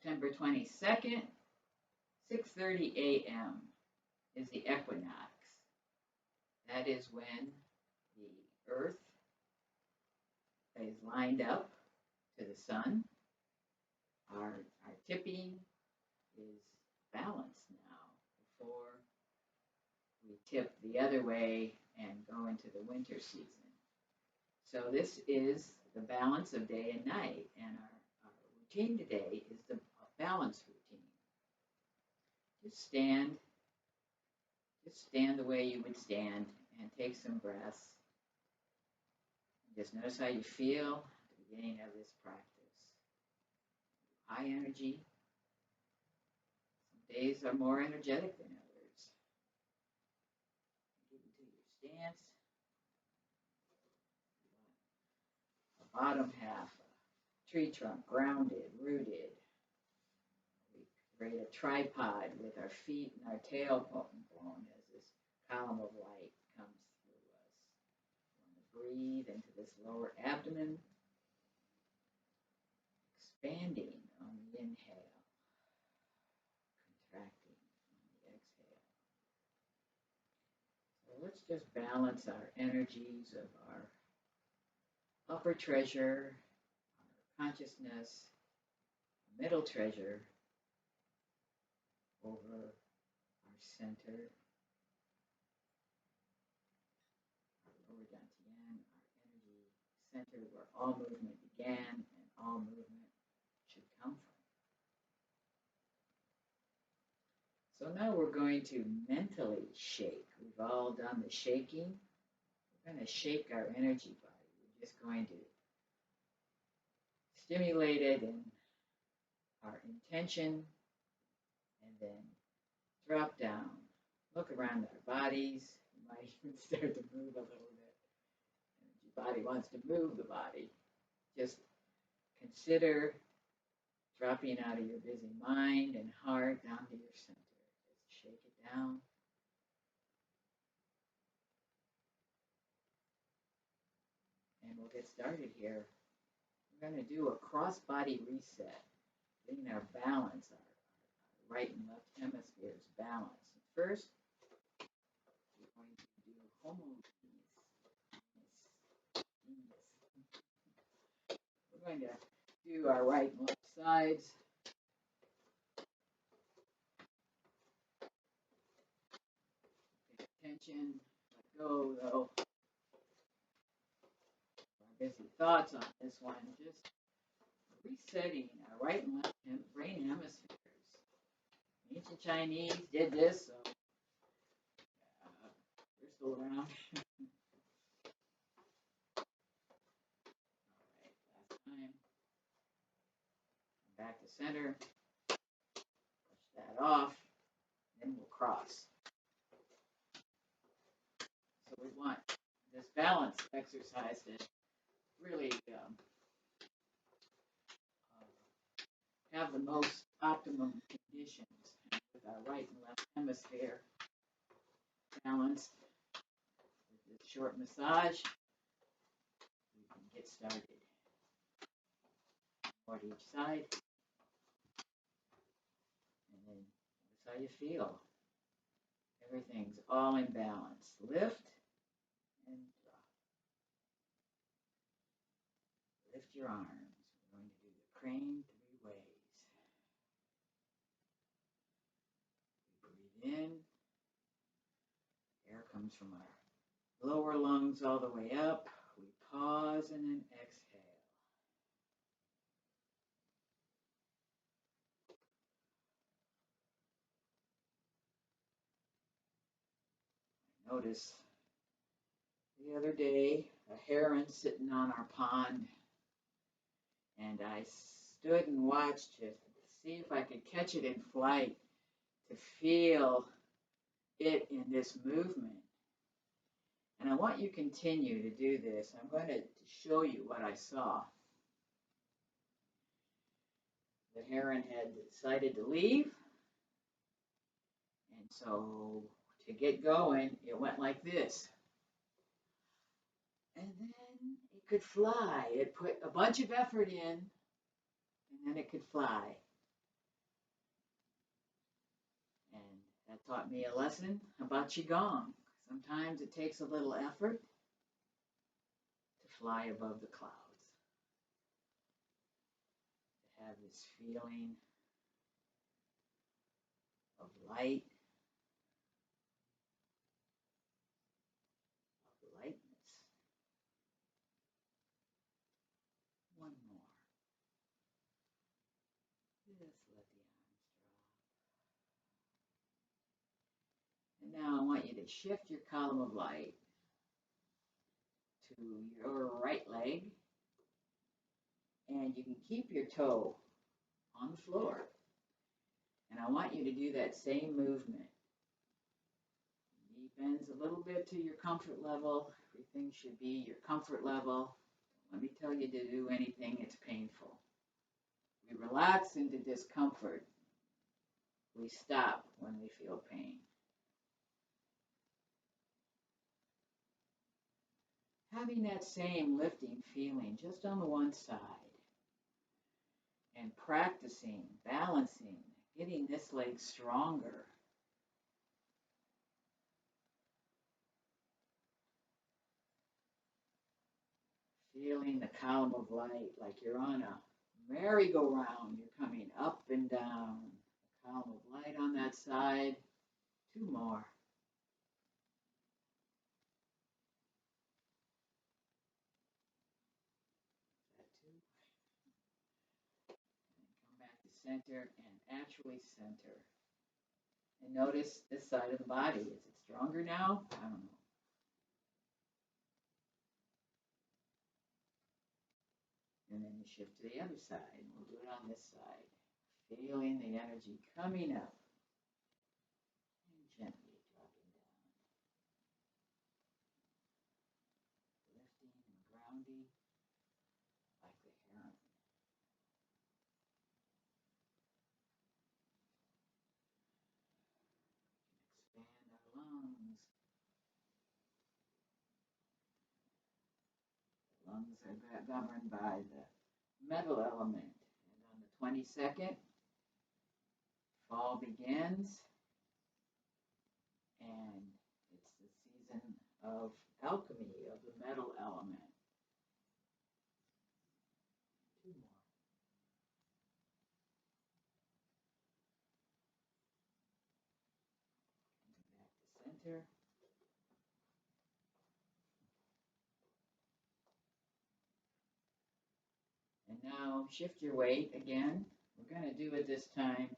September 22nd, 6:30 a.m. is the equinox. That is when the earth is lined up to the sun. Our tipping is balanced now before we tip the other way and go into the winter season. So this is the balance of day and night, and our routine today is the balance routine. Just stand the way you would stand and take some breaths. Just notice how you feel at the beginning of this practice. High energy. Some days are more energetic than others. Get into your stance. The bottom half, tree trunk, grounded, rooted. We create a tripod with our feet and our tailbone as this column of light comes through us. We're going to breathe into this lower abdomen, expanding on the inhale, contracting on the exhale. So let's just balance our energies of our upper treasure, our consciousness, middle treasure over our center, our lower dantian, our energy center where all movement began and all movement should come from. So now we're going to mentally shake. We've all done the shaking. We're going to shake our energy body. We're just going to stimulate it in our intention and then drop down. Look around our bodies. You might even start to move a little bit. And if your body wants to move the body, just consider dropping out of your busy mind and heart down to your center. Just shake it down. And we'll get started here. We're going to do a cross-body reset, getting our balance, our right and left hemispheres balanced. First, we're going to do homogeneous. We're going to do our right and left sides. Pay attention, let go though. Our busy thoughts on this one, just resetting our right and left brain hemispheres. Ancient Chinese did this, so they're still around. All right, last time. Come back to center. Push that off. Then we'll cross. So we want this balance exercise to really have the most optimum conditions with our right and left hemisphere balanced. With this short massage, we can get started. More to each side. And then notice how you feel. Everything's all in balance. Lift and drop. Lift your arms. We're going to do the crane 3 ways. We breathe in. Air comes from our lower lungs all the way up. We pause and then exhale. I noticed the other day a heron sitting on our pond, and I stood and watched it to see if I could catch it in flight, to feel it in this movement. And I want you to continue to do this. I'm going to show you what I saw. The heron had decided to leave, and so to get going, it went like this. And then it could fly. It put a bunch of effort in, and then it could fly. That taught me a lesson about Qigong. Sometimes it takes a little effort to fly above the clouds, to have this feeling of light, of lightness. One more. Just let the arms drop. And now I want you to shift your column of light to your right leg, and you can keep your toe on the floor. And I want you to do that same movement. Knee bends a little bit to your comfort level. Everything should be your comfort level. Don't let me tell you to do anything, it's painful. We relax into discomfort. We stop when we feel pain. Having that same lifting feeling just on the one side, and practicing, balancing, getting this leg stronger. Feeling the column of light like you're on a merry-go-round. You're coming up and down. The column of light on that side. Two more. That two. And come back to center and actually center. And notice this side of the body. Is it stronger now? I don't know. And then you shift to the other side. We'll do it on this side. Feeling the energy coming up and gently dropping down. Lifting and grounding like the heron. Expand our lungs. The lungs are governed by the metal element. And on the 22nd, fall begins, and it's the season of alchemy of the metal element. Two more. Coming back to center. And now shift your weight again. We're going to do it this time.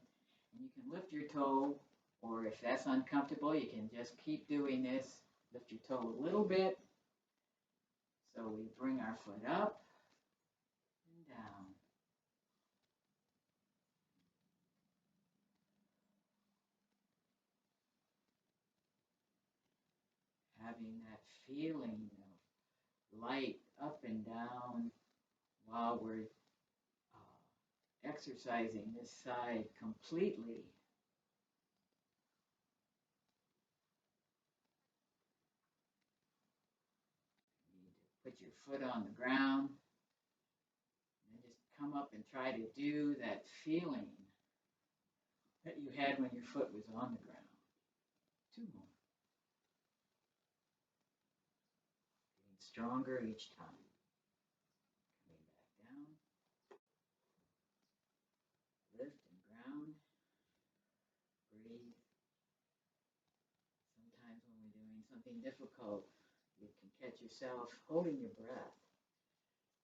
And you can lift your toe, or if that's uncomfortable, you can just keep doing this. Lift your toe a little bit. So we bring our foot up and down. Having that feeling of light up and down while we're exercising this side completely. You need to put your foot on the ground and just come up and try to do that feeling that you had when your foot was on the ground. Two more. Getting stronger each time. Coming back down. Lift and ground. Breathe. Sometimes when we're doing something difficult, you can catch yourself holding your breath.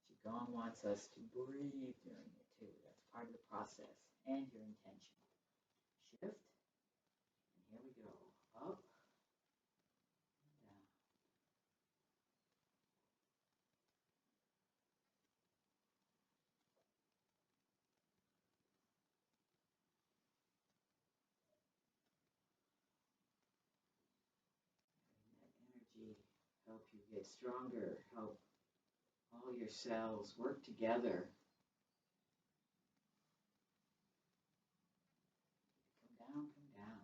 Qigong wants us to breathe during it too. That's part of the process and your intention. Shift. And here we go. Up and down. Letting that energy help you get stronger, help all your cells work together. Come down, come down.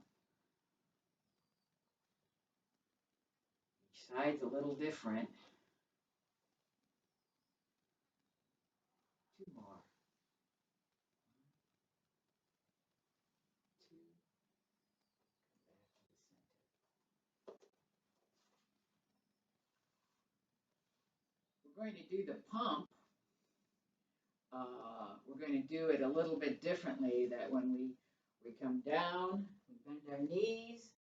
Each side's a little different. Two more. One, two. we're going to do the pump. We're going to do it a little bit differently, that when we come down, we bend our knees,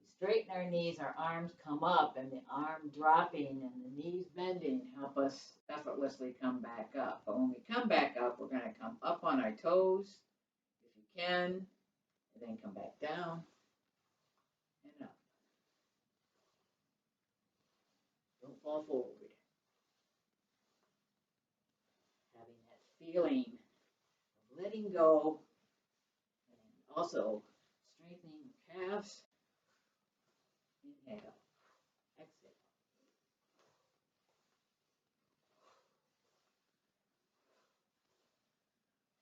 we straighten our knees, our arms come up, and the arm dropping and the knees bending help us effortlessly come back up. But when we come back up, we're going to come up on our toes, if you can, and then come back down and up. Don't fall forward. Having that feeling of letting go and also strengthening the calves. Inhale, exhale.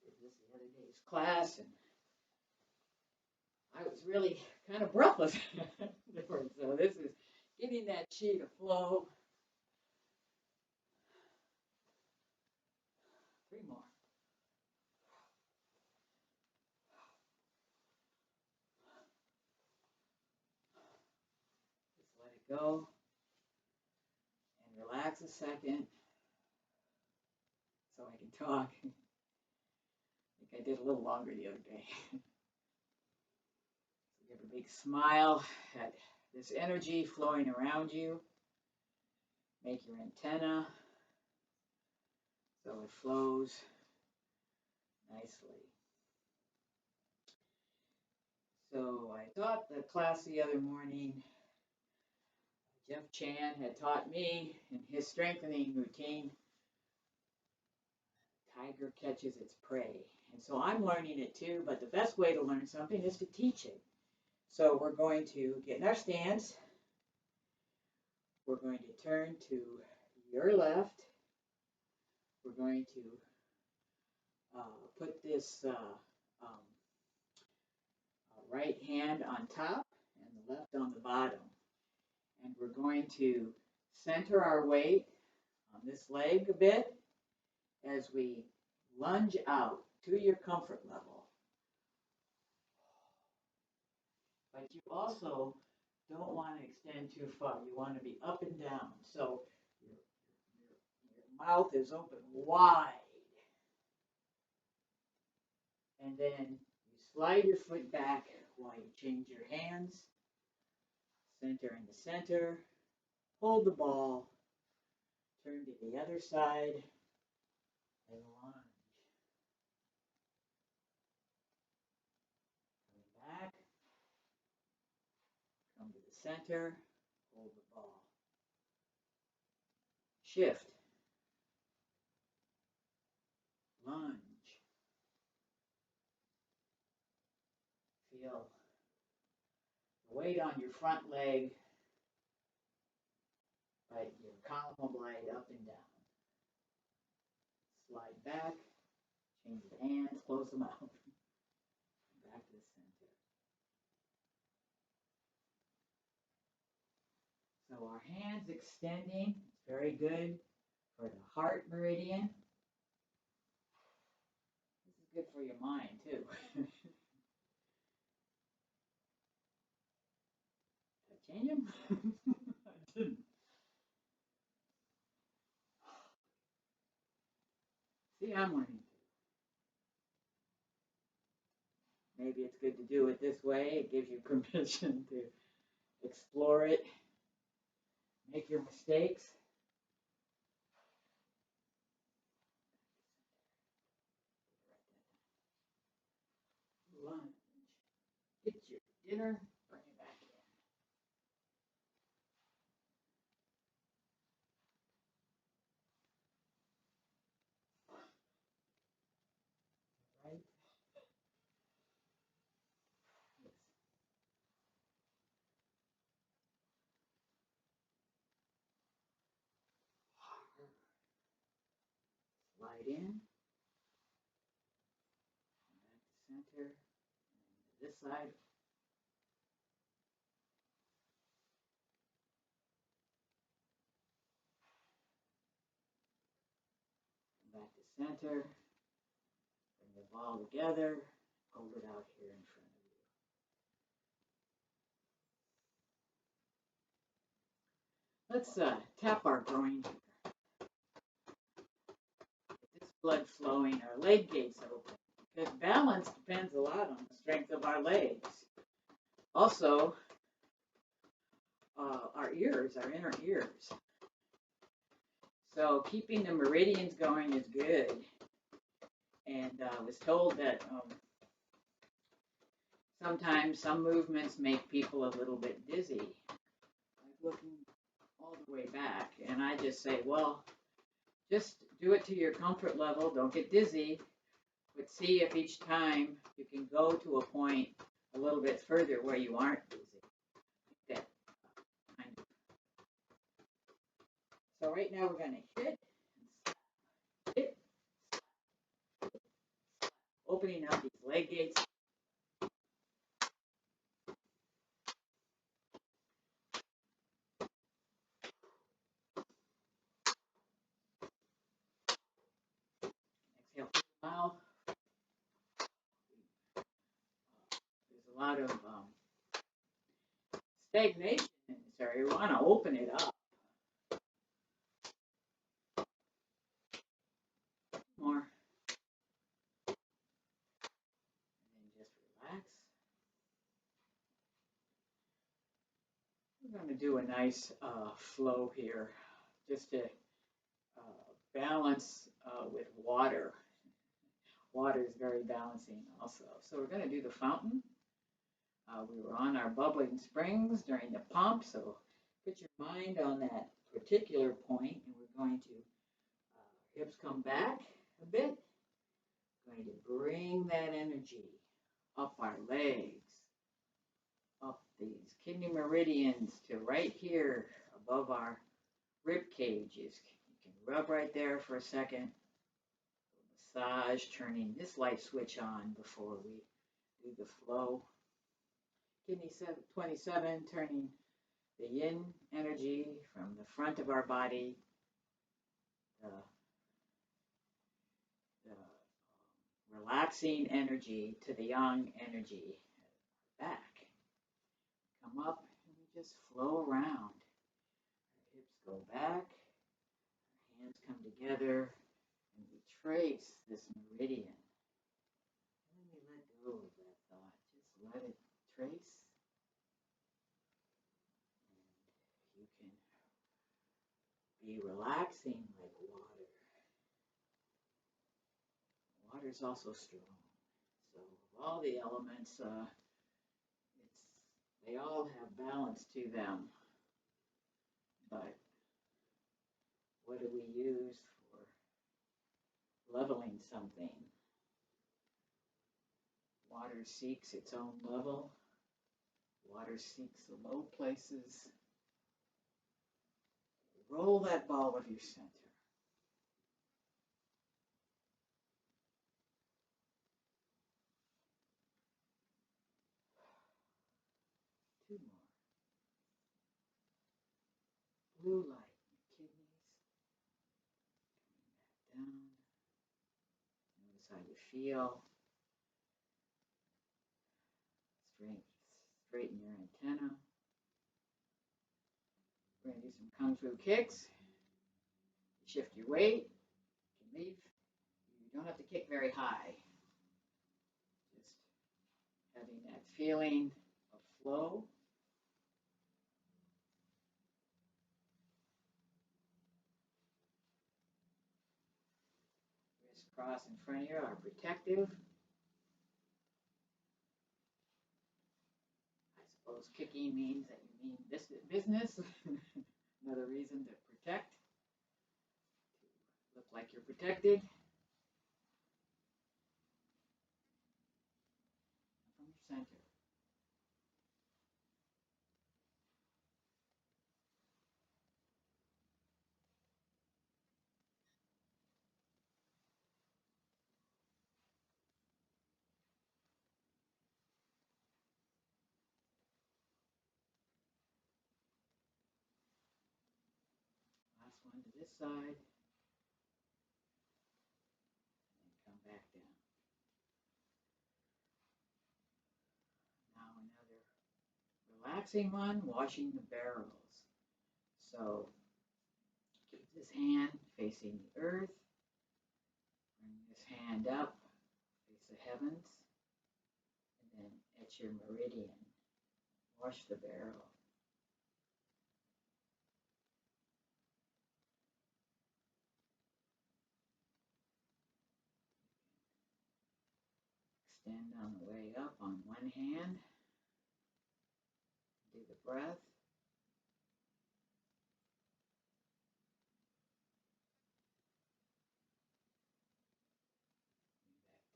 Did this the other day's class, and I was really kind of breathless. So this is getting that chi to flow. 3 more. Just let it go and relax a second so I can talk. I think I did a little longer the other day. So give a big smile at this energy flowing around you. Make your antenna so it flows nicely. So I taught the class the other morning. Jeff Chan had taught me in his strengthening routine, tiger catches its prey. And so I'm learning it too, but the best way to learn something is to teach it. So we're going to get in our stance. We're going to turn to your left. We're going to put this right hand on top and the left on the bottom. And we're going to center our weight on this leg a bit as we lunge out to your comfort level. But you also don't want to extend too far. You want to be up and down. So your mouth is open wide. And then you slide your foot back while you change your hands. Center in the center. Hold the ball. Turn to the other side. And lunge. Coming back. Come to the center. Hold the ball. Shift. Lunge. Feel the weight on your front leg, but your column will glide up and down. Slide back, change the hands, close them out. Back to the center. So our hands extending, it's very good for the heart meridian. This is good for your mind too. Titanium? I didn't. See, I'm learning. Maybe it's good to do it this way. It gives you permission to explore it, make your mistakes. Lunge. Get your dinner, bring it back in. Right? Yes. Slide in. Back to center. And this side. Back to center. Bring the ball together. Hold it out here in front of you. Let's tap our groin. blood flowing, our leg gates open. Because balance depends a lot on the strength of our legs. Also, our ears, our inner ears. So keeping the meridians going is good. And I was told that sometimes some movements make people a little bit dizzy, like looking all the way back. And I just say, well, just do it to your comfort level. Don't get dizzy, but see if each time you can go to a point a little bit further where you aren't dizzy. That kind of. So right now we're going to hit, opening up these leg gates. Exhale through the mouth. There's a lot of stagnation in this area. We want to open it up. More. And then just relax. We're going to do a nice flow here just to balance with water. Water is very balancing also. So we're going to do the fountain. We were on our bubbling springs during the pump, so put your mind on that particular point, and we're going to hips come back a bit. Going to bring that energy up our legs, up these kidney meridians to right here above our rib cages. You can rub right there for a second. Massage, turning this light switch on before we do the flow. Kidney 27, turning the yin energy from the front of our body, the relaxing energy to the yang energy back. Come up and we just flow around. Our hips go back, our hands come together, and we trace this meridian. And then we let go of that thought. Just let it trace. And you can be relaxing like water. Water is also strong. So all the elements, they all have balance to them. But what do we use for leveling something? Water seeks its own level. Water seeks the low places. Roll that ball of your center. Two more. Blue light in your kidneys. Coming back down. Notice how you feel. Straighten your antenna. We're going to do some kung fu kicks. Shift your weight. You can leave. You don't have to kick very high. Just having that feeling of flow. Wrists cross in front of you are protective. I suppose kicking means that you mean business. Another reason to protect. To look like you're protected. From your center. Last one to this side. And come back down. Now another relaxing one, washing the barrels. So keep this hand facing the earth. hand up, face the heavens, and then at your meridian, wash the barrel. Extend on the way up on one hand. Do the breath.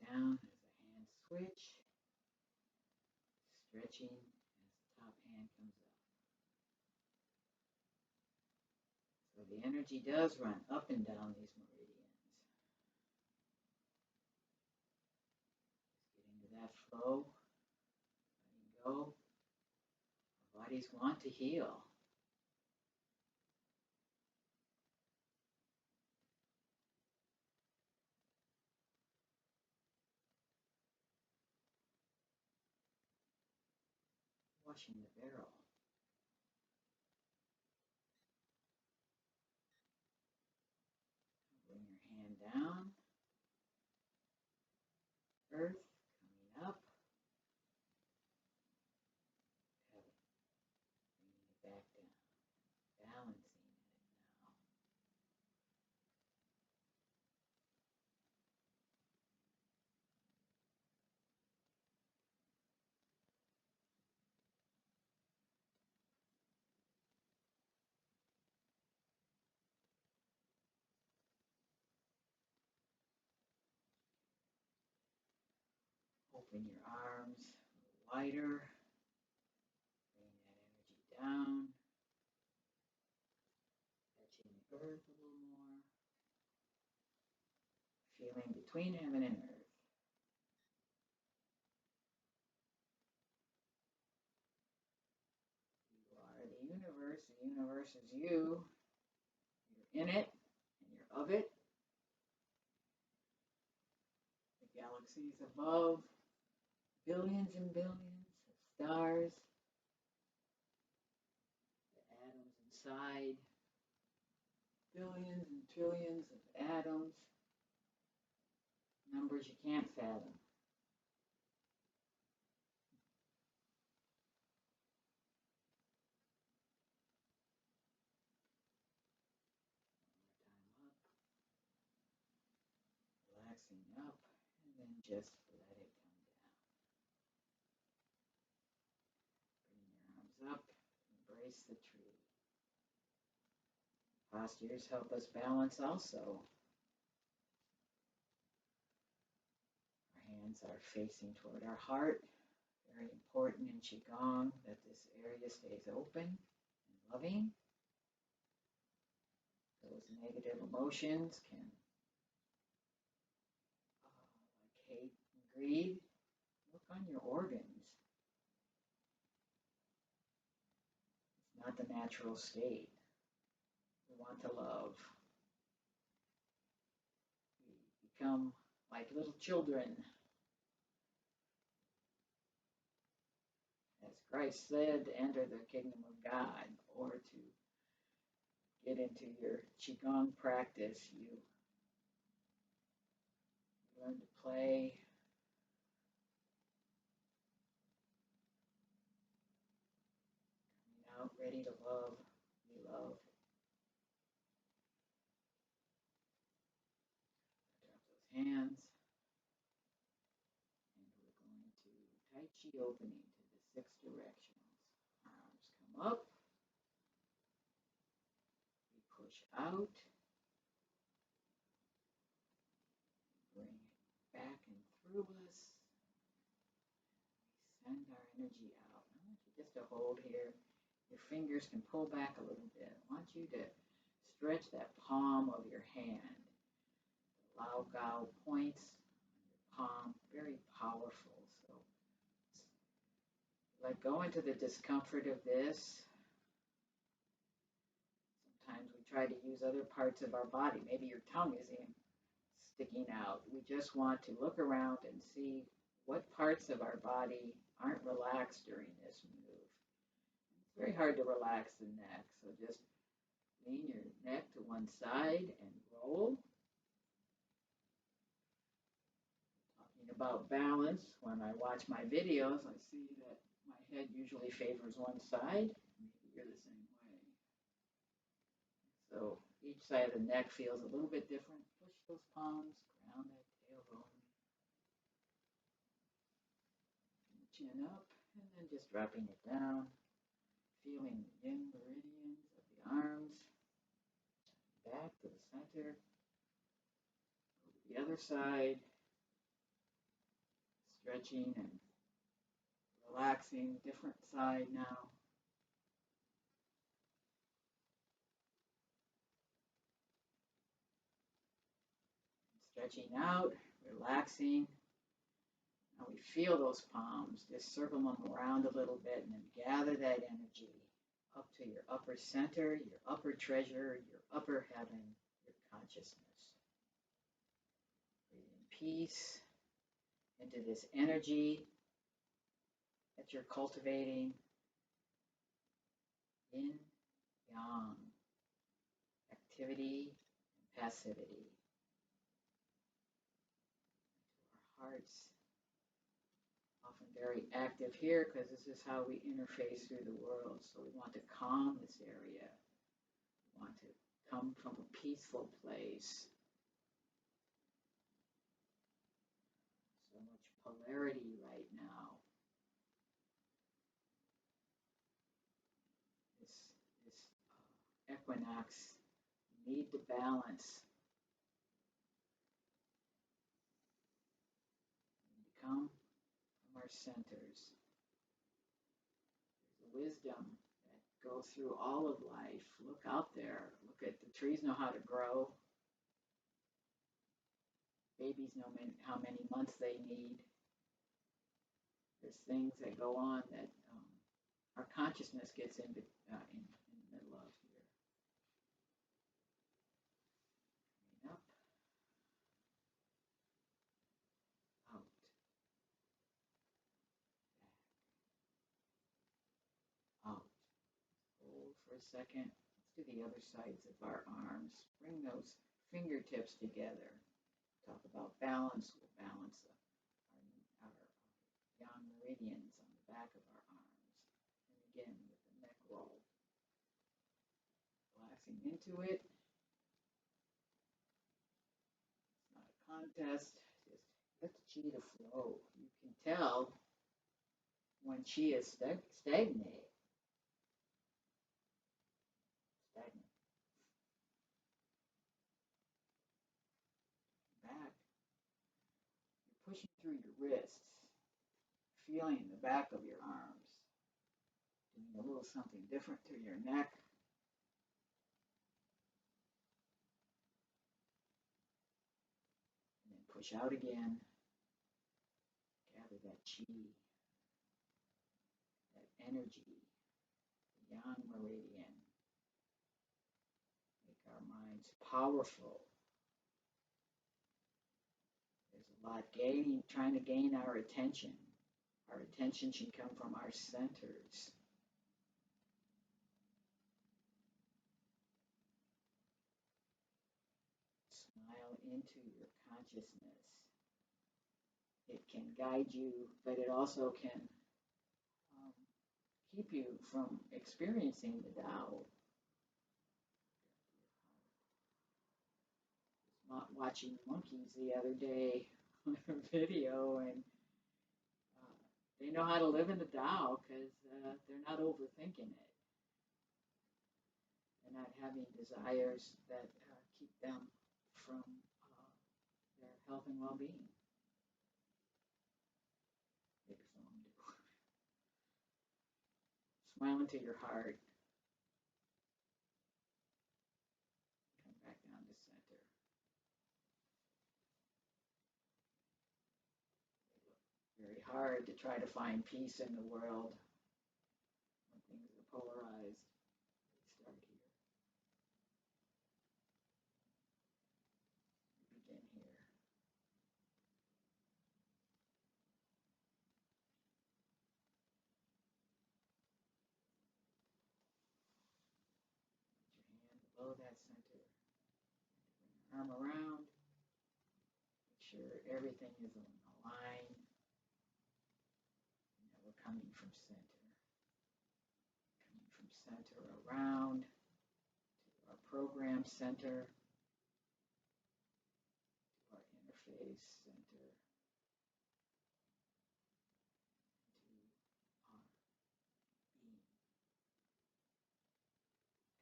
Back down as the hand switch. Stretching as the top hand comes up. So the energy does run up and down these meridians. Just get into that flow, letting go. Our bodies want to heal. Washing the barrel. Bring your hand down. Earth coming up. Heaven. Bringing it back down. Balancing it now. Open your arms a little wider. Bring that energy down. Touching the earth a little more. Feeling between heaven and earth. You are the universe is you. You're in it, and you're of it. The galaxies above, billions and billions of stars. The atoms inside, billions and trillions of atoms. Numbers you can't fathom. Relaxing up, and then just let it come down. Bring your arms up, embrace the tree. Postures help us balance also. Our hands are facing toward our heart. Very important in Qigong that this area stays open and loving. Those negative emotions can, like hate and greed, look on your organs. It's not the natural state. We want to love. We become like little children. As Christ said, to enter the kingdom of God, or to get into your Qigong practice, you learn to play. Coming out ready to love, be loved. Drop those hands. And we're going to Tai Chi opening to the 6 directionals. Arms come up. We push out. Bring it back and through us. We send our energy out. I want you just to hold here. Your fingers can pull back a little bit. I want you to stretch that palm of your hand. The Lao Gao points on your palm, very powerful. So let go into the discomfort of this. Sometimes we try to use other parts of our body. Maybe your tongue is sticking out. We just want to look around and see what parts of our body aren't relaxed during this move. It's very hard to relax the neck, so just lean your neck to one side and roll. about balance. When I watch my videos, I see that my head usually favors one side. Maybe you're the same way. So each side of the neck feels a little bit different. Push those palms, ground that tailbone, chin up, and then just dropping it down, feeling the yin meridians of the arms, back to the center, go to the other side, stretching and relaxing, different side now. Stretching out, relaxing. Now we feel those palms, just circle them around a little bit and then gather that energy up to your upper center, your upper treasure, your upper heaven, your consciousness. Breathe in peace into this energy that you're cultivating. Yin, yang, activity, and passivity. Our hearts, often very active here because this is how we interface through the world. So we want to calm this area. We want to come from a peaceful place. So much polarity right now. This equinox, we need to balance. We come from our centers. There's a wisdom that goes through all of life. Look out there. Look at the trees know how to grow. Babies know how many months they need. There's things that go on that our consciousness gets in the middle of here. Coming up, out, back, out. Hold for a second. Let's do the other sides of our arms. Bring those fingertips together. Talk about balance. We'll balance our yang meridians on the back of our arms. And again, with the neck roll. Relaxing into it. It's not a contest. Just let the chi to flow. You can tell when chi is stagnant. Back. You're pushing through your wrists, feeling the back of your arms, doing a little something different to your neck. And then push out again. Gather that chi, that energy, the yang meridian. Make our minds powerful. There's a lot trying to gain our attention. Our attention should come from our centers. Smile into your consciousness. It can guide you, but it also can keep you from experiencing the Tao. Not watching monkeys the other day on a video, and they know how to live in the Tao because they're not overthinking it. They're not having desires that keep them from their health and well-being. Maybe some of them do. Smile into your heart. Come back down to center. Very hard to try to find peace in the world when things are polarized. We start here. We begin here. Put your hand below that center. Bring your arm around. Make sure everything is in line, and then we're coming from center. Coming from center around to our program center, to our interface center, to our being.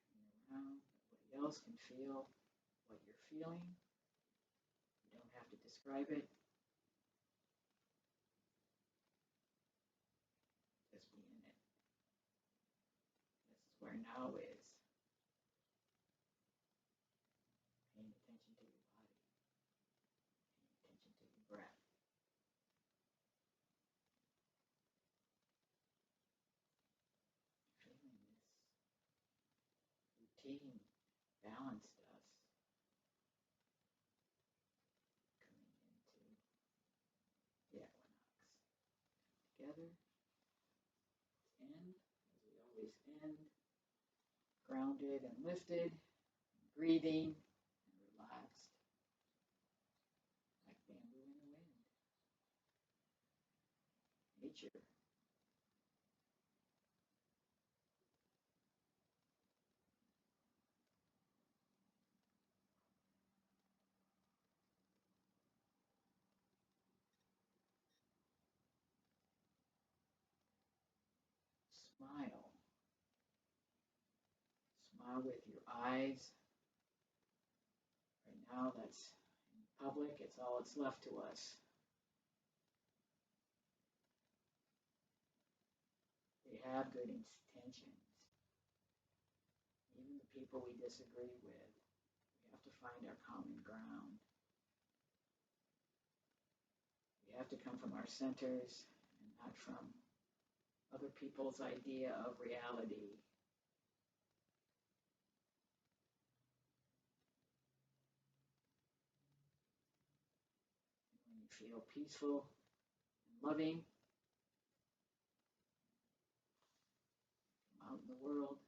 Coming around, nobody else can feel what you're feeling. You don't have to describe it. Just be in it. This is where now is. Paying attention to your body. Paying attention to your breath. Feeling this routine balanced us coming into the equinox. Together, end, as we always end, grounded and lifted, breathing and relaxed, like bamboo in the wind. Nature. Smile. Smile with your eyes. Right now, that's in public, it's all that's left to us. We have good intentions. Even the people we disagree with, we have to find our common ground. We have to come from our centers and not from other people's idea of reality. When you feel peaceful and loving, come out in the world,